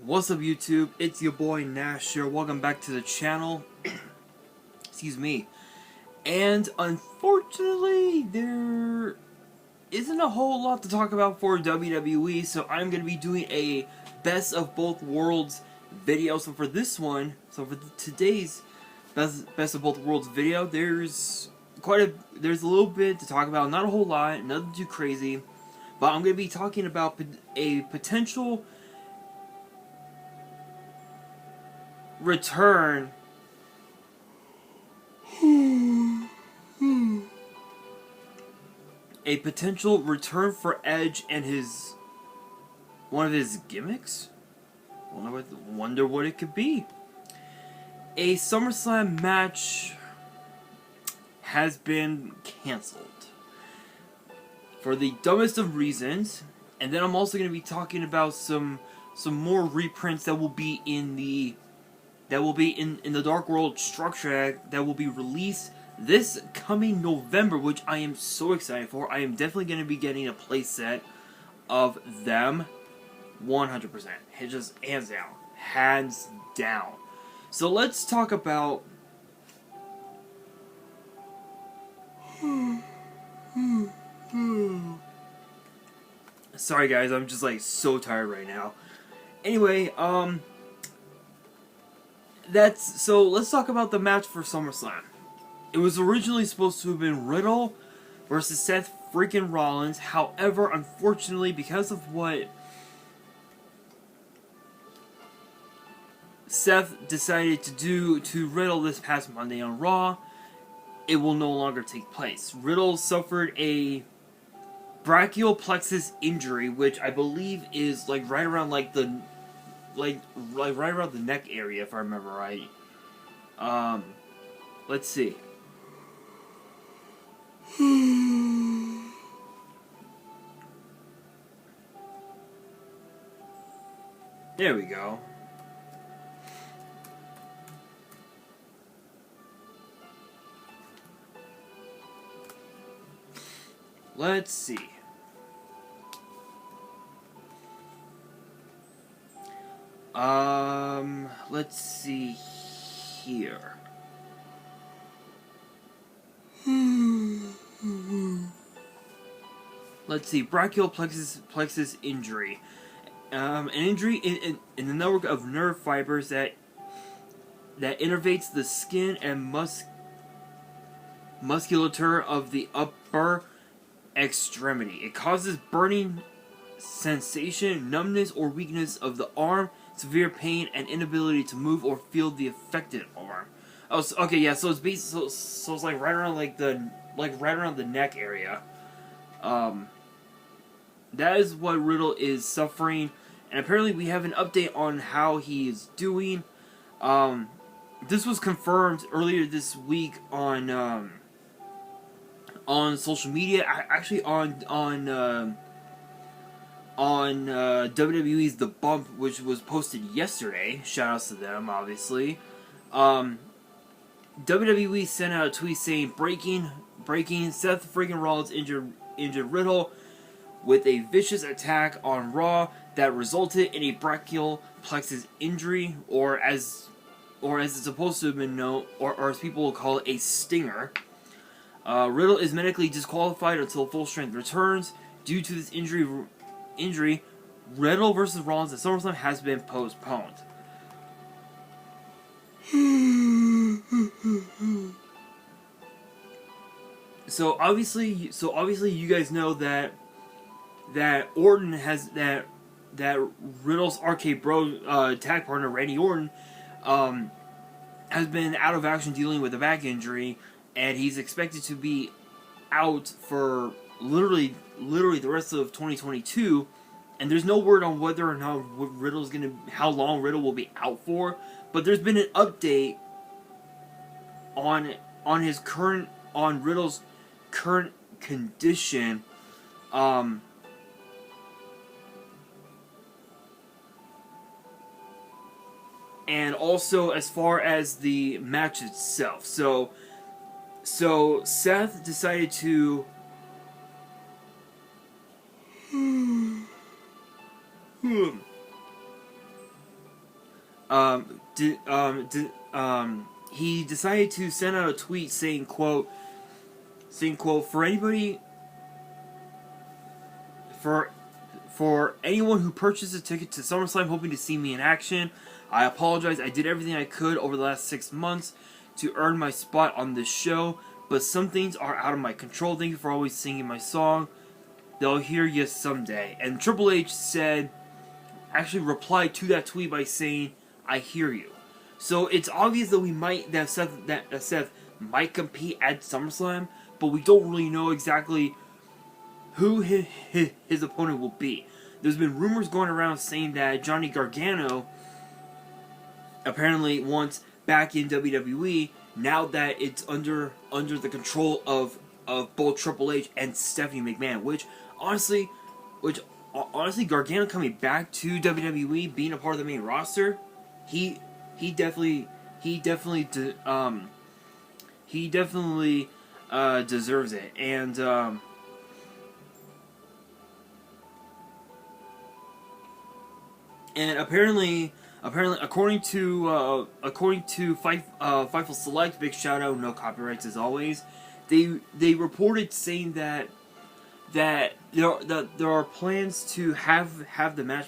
What's up YouTube, it's your boy Nash here, welcome back to the channel. Excuse me. And unfortunately, there isn't a whole lot to talk about for WWE, so I'm going to be doing a best of both worlds video. So for this one, today's best of both worlds video, there's a little bit to talk about, not a whole lot, nothing too crazy, but I'm going to be talking about a potential return for Edge and one of his gimmicks. Wonder what it could be. A Summerslam match has been cancelled for the dumbest of reasons, and then I'm also going to be talking about some more reprints that will be in the Dark World structure that will be released this coming November, which I am so excited for. I am definitely going to be getting a playset of them, 100%. It just hands down. So let's talk about sorry guys, I'm just like so tired right now. Anyway, so let's talk about the match for SummerSlam. It was originally supposed to have been Riddle versus Seth freaking Rollins. However, unfortunately, because of what Seth decided to do to Riddle this past Monday on Raw, it will no longer take place. Riddle suffered a brachial plexus injury, which I believe is like right around like the right around the neck area, if I remember right. Let's see. There we go. Let's see. Let's see here. Let's see, brachial plexus injury. An injury in the network of nerve fibers that innervates the skin and musculature of the upper extremity. It causes burning sensation, numbness, or weakness of the arm, severe pain, and inability to move or feel the affected arm. Oh, so, okay, yeah. So it's so it's like right around right around the neck area. That is what Riddle is suffering, and apparently we have an update on how he is doing. This was confirmed earlier this week on social media, actually on WWE's The Bump, which was posted yesterday. Shoutouts to them, obviously. WWE sent out a tweet saying, breaking, Seth freaking Rollins injured Riddle with a vicious attack on Raw that resulted in a brachial plexus injury, or as it's supposed to have been known, or as people will call it, a stinger. Riddle is medically disqualified until full strength returns. Due to this injury, Riddle versus Rollins at SummerSlam has been postponed. So obviously you guys know that Orton has that Riddle's RK Bro tag partner Randy Orton has been out of action dealing with a back injury, and he's expected to be out for literally the rest of 2022. And there's no word on whether or not how long Riddle will be out for. But there's been an update on Riddle's current condition. And also as far as the match itself. So Seth decided to he decided to send out a tweet saying, quote, for anybody, for anyone who purchased a ticket to SummerSlam hoping to see me in action, I apologize. I did everything I could over the last 6 months to earn my spot on this show, but some things are out of my control. Thank you for always singing my song. They'll hear you someday. And Triple H actually replied to that tweet by saying, I hear you. So it's obvious that Seth might compete at SummerSlam, but we don't really know exactly who his opponent will be. There's been rumors going around saying that Johnny Gargano apparently wants back in WWE now that it's under the control of both Triple H and Stephanie McMahon, which honestly Gargano coming back to WWE, being a part of the main roster, he definitely deserves it. And apparently, according to Fightful Select, big shout out, no copyrights as always. They reported saying that there are plans to have the match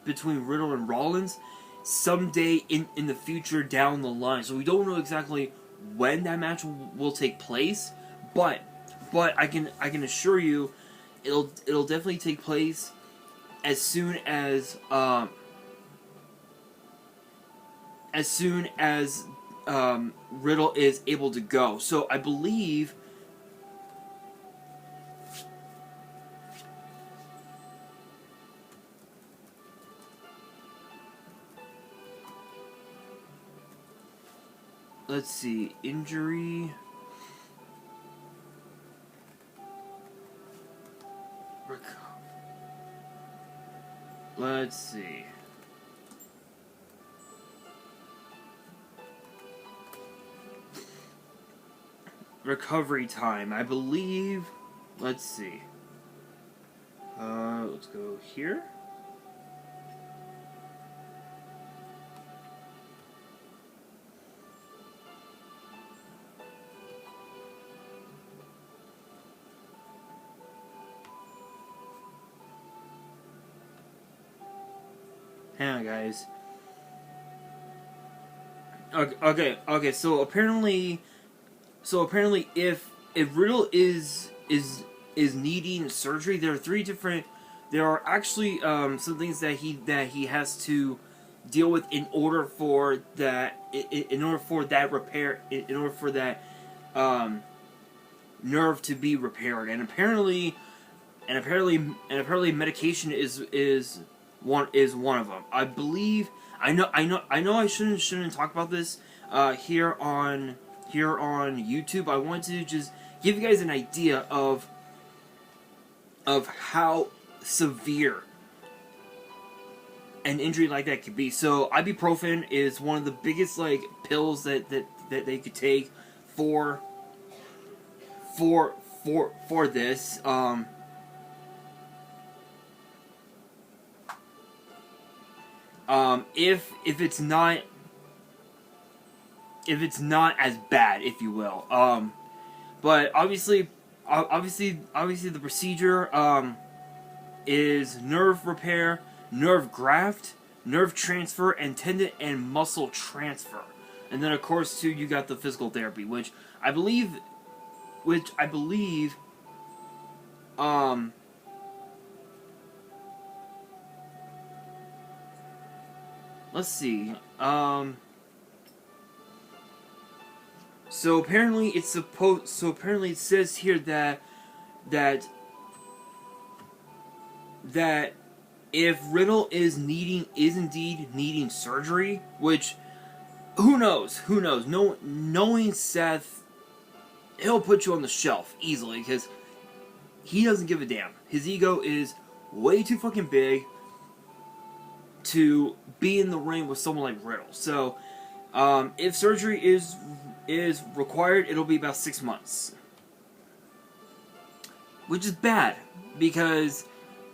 between Riddle and Rollins someday in the future down the line. So we don't know exactly when that match will take place, but I can assure you it'll definitely take place as soon as Riddle is able to go. So I believe let's see, injury. Let's see. Recovery time, I believe. Let's see. Let's go here. Hang on, guys. Okay. So apparently, if Riddle is needing surgery, there are three different. There are actually some things that he has to deal with in order for that repair, in order for that nerve to be repaired, and apparently medication is one of them. I believe. I know. I shouldn't talk about this here on YouTube. I want to just give you guys an idea of how severe an injury like that could be. So ibuprofen is one of the biggest pills that they could take for this. If it's not as bad, if you will. But obviously the procedure is nerve repair, nerve graft, nerve transfer, and tendon and muscle transfer. And then of course too, you got the physical therapy, which I believe let's see. So apparently it says here that if Riddle is indeed needing surgery, which who knows? Knowing Seth, he'll put you on the shelf easily because he doesn't give a damn. His ego is way too fucking big to be in the ring with someone like Riddle. So if surgery is required, it'll be about 6 months, which is bad because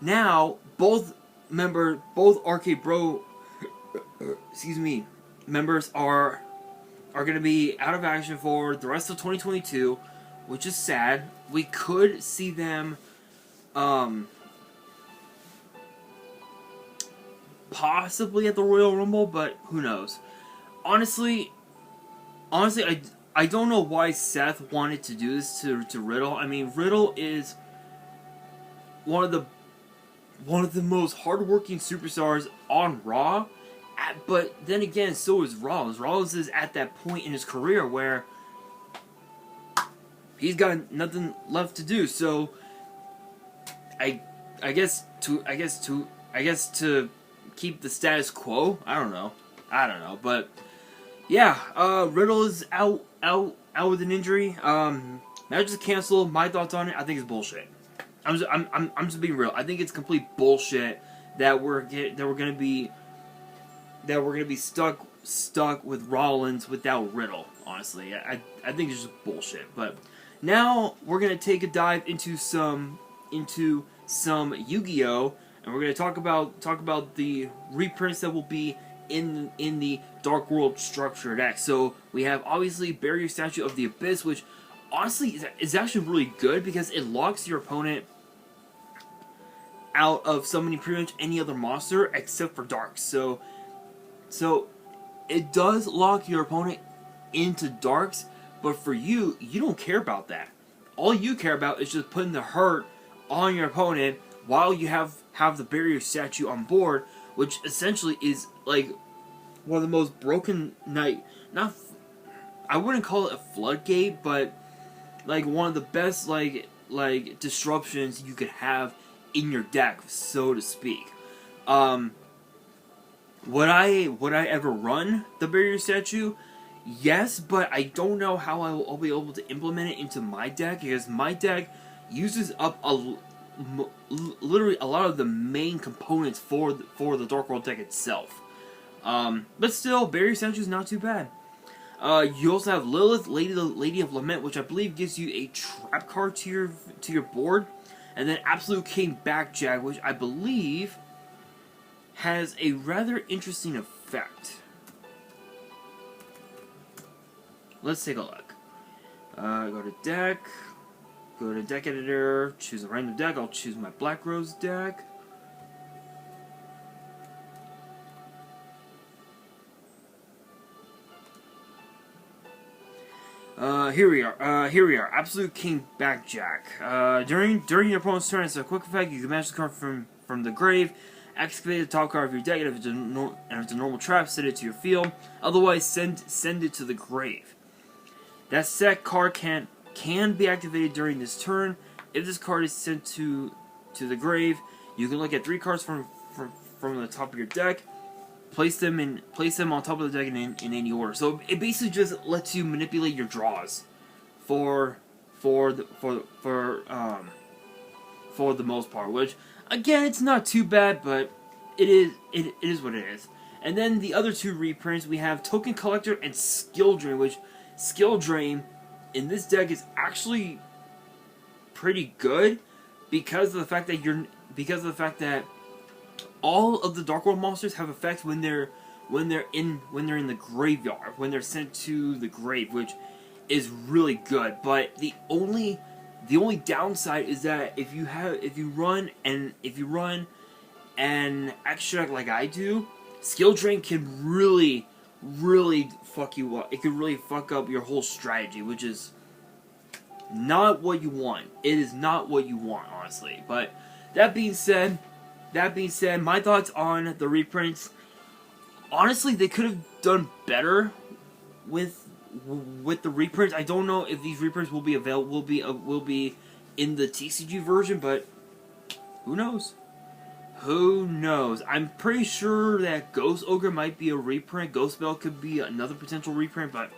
now both RK Bro excuse me, members are going to be out of action for the rest of 2022, which is sad. We could see them possibly at the Royal Rumble, but who knows? Honestly, I don't know why Seth wanted to do this to Riddle. I mean, Riddle is one of the most hardworking superstars on Raw, but then again, so is Rollins. Rollins is at that point in his career where he's got nothing left to do. So, I guess to keep the status quo. I don't know, but yeah, Riddle is out with an injury. Match is canceled. My thoughts on it: I think it's bullshit. I'm just being real. I think it's complete bullshit that we're gonna be stuck with Rollins without Riddle. Honestly, I think it's just bullshit. But now we're gonna take a dive into some Yu-Gi-Oh, and we're gonna talk about the reprints that will be in the Dark World structure deck. So we have obviously Barrier Statue of the Abyss, which honestly is actually really good because it locks your opponent out of summoning pretty much any other monster except for Darks. So it does lock your opponent into Darks, but for you don't care about that. All you care about is just putting the hurt on your opponent while you have the Barrier Statue on board, which essentially is like one of the most broken I wouldn't call it a floodgate, but like one of the best like disruptions you could have in your deck, so to speak. Would I ever run the Barrier Statue? Yes, but I don't know how I'll be able to implement it into my deck, because my deck uses up literally a lot of the main components for the Dark World deck itself. But still, Barrier Statue is not too bad. You also have Lilith, Lady of Lament, which I believe gives you a trap card to your board, and then Absolute King Backjack, which I believe has a rather interesting effect. Let's take a look. Go to deck. Go to deck editor. Choose a random deck. I'll choose my Black Rose deck. Here we are. Absolute King Backjack. During your opponent's turn, it's a quick effect. You can match the card from the grave. Excavate the top card of your deck, and if it's a normal trap, send it to your field. Otherwise, send it to the grave. That set card can be activated during this turn. If this card is sent to the grave, you can look at 3 cards from the top of your deck, place them on top of the deck in any order. So it basically just lets you manipulate your draws for the most part, which again, it's not too bad, but it is what it is. And then the other 2 reprints, we have Token Collector and Skill Drain, which Skill Drain in this deck is actually pretty good because of the fact that all of the Dark World monsters have effects when they're in the graveyard, when they're sent to the grave, which is really good. But the only downside is that if you run an extract like I do, Skill Drain can really fuck you up. It could really fuck up your whole strategy, which is not what you want. It is not what you want, honestly. But that being said, my thoughts on the reprints. Honestly, they could have done better with the reprints. I don't know if these reprints will be available. Will be in the TCG version, but who knows? Who knows? I'm pretty sure that Ghost Ogre might be a reprint. Ghost Bell could be another potential reprint, but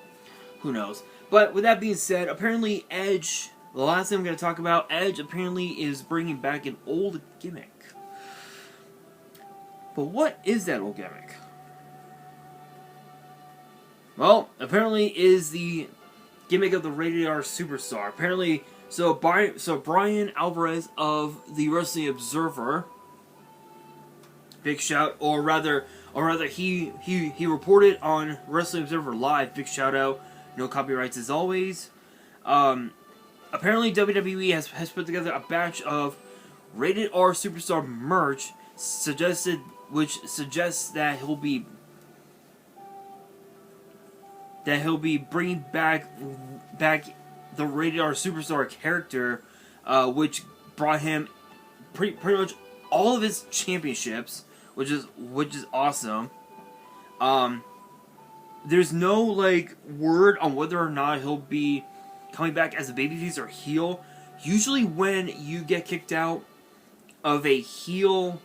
who knows? But with that being said, apparently Edge, the last thing I'm going to talk about, Edge apparently is bringing back an old gimmick. But what is that old gimmick? Well, apparently is the gimmick of the Rated R Superstar. Apparently, so Brian Alvarez of the Wrestling Observer, big shout, or rather, or rather, he reported on Wrestling Observer Live. Big shout out, no copyrights as always. Apparently, WWE has put together a batch of rated R superstar merch, which suggests that he'll be bringing back the rated R superstar character, which brought him pretty much all of his championships, which is awesome. There's no like word on whether or not he'll be coming back as a babyface or heel. Usually, when you get kicked out of a heel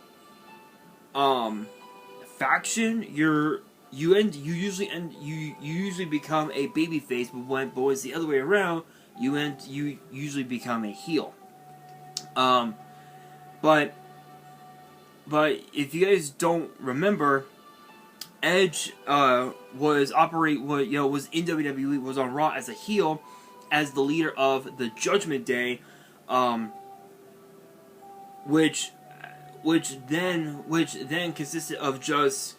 faction, you usually become a babyface. But when it's the other way around, you usually become a heel. But if you guys don't remember, Edge was in WWE, was on Raw as a heel, as the leader of the Judgment Day, which then consisted of just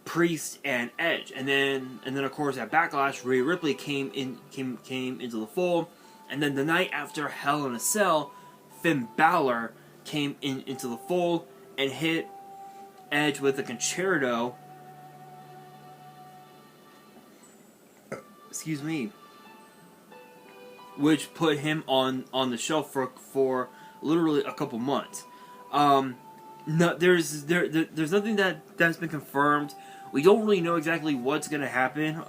Priest and Edge, and then of course at Backlash, Rhea Ripley came into the fold, and then the night after Hell in a Cell, Finn Balor came into the fold and hit Edge with a concerto. Excuse me. Which put him on the shelf for literally a couple months. No, there's nothing that's been confirmed. We don't really know exactly what's gonna happen.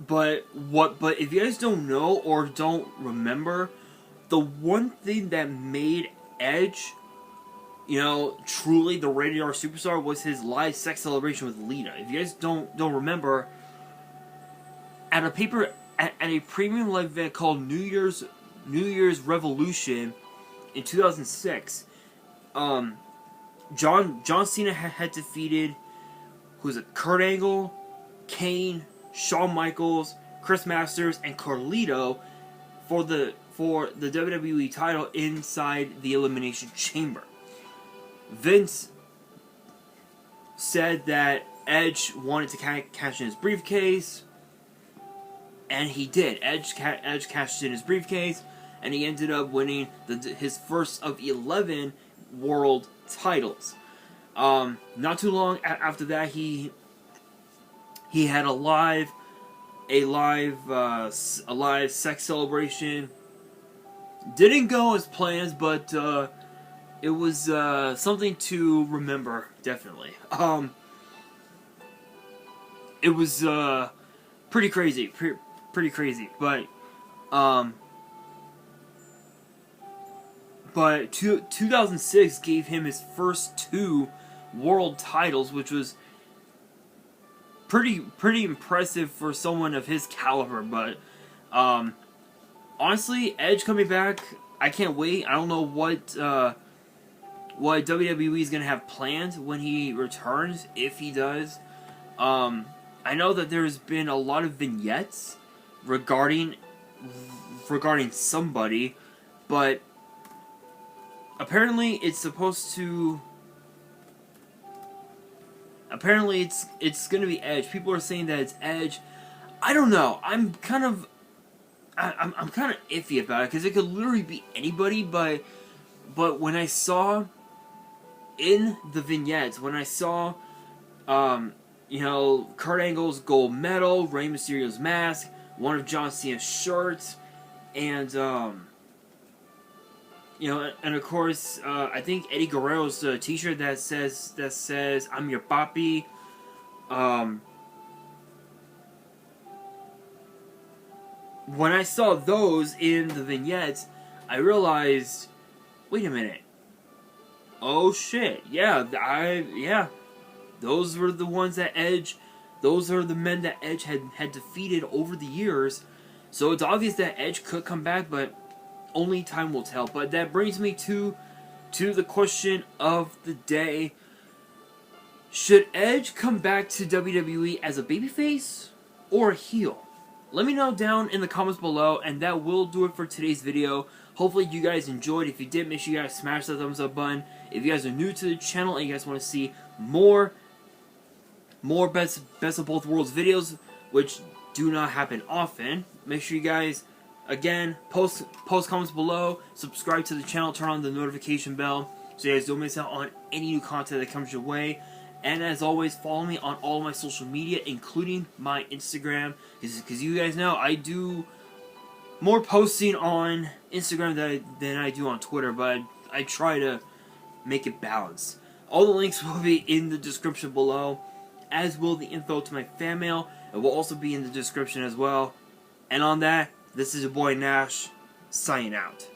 But if you guys don't know or don't remember, the one thing that made Edge, truly the rated R superstar was his live sex celebration with Lita. If you guys don't remember, at a premium live event called New Year's Revolution in 2006, John Cena had defeated Kurt Angle, Kane, Shawn Michaels, Chris Masters, and Carlito for the WWE title inside the Elimination Chamber. Vince said that Edge wanted to cash in his briefcase, and he did. Edge cashed in his briefcase, and he ended up winning his first of 11 world titles. Not too long after that, he had a live sex celebration. Didn't go as planned, but it was something to remember, definitely. It was pretty crazy, pretty crazy, but 2006 gave him his first 2 world titles, which was pretty impressive for someone of his caliber. But honestly, Edge coming back, I can't wait. I don't know what WWE is gonna have planned when he returns, if he does. I know that there's been a lot of vignettes regarding somebody, but apparently it's supposed to. Apparently it's gonna be Edge. People are saying that it's Edge. I don't know. I'm kind of iffy about it, because it could literally be anybody. But when I saw in the vignettes, when I saw Kurt Angle's gold medal, Rey Mysterio's mask, one of John Cena's shirts, and and of course, I think Eddie Guerrero's T-shirt that says "I'm your papi." When I saw those in the vignettes, I realized, wait a minute. Oh shit! Yeah, those were the ones that Edge. Those are the men that Edge had defeated over the years. So it's obvious that Edge could come back, but only time will tell. But that brings me to the question of the day. Should Edge come back to WWE as a babyface or a heel? let me know down in the comments below, and that will do it for today's video. Hopefully you guys enjoyed. If you did, make sure you guys smash that thumbs up button. If you guys are new to the channel and you guys want to see more best of both worlds videos, which do not happen often, make sure you guys, again, post comments below, subscribe to the channel, turn on the notification bell so you guys don't miss out on any new content that comes your way. And as always, follow me on all my social media, including my Instagram, because you guys know I do more posting on Instagram than I do on Twitter, but I try to make it balanced. All the links will be in the description below, as will the info to my fan mail. It will also be in the description as well. And on that, this is your boy Nash, signing out.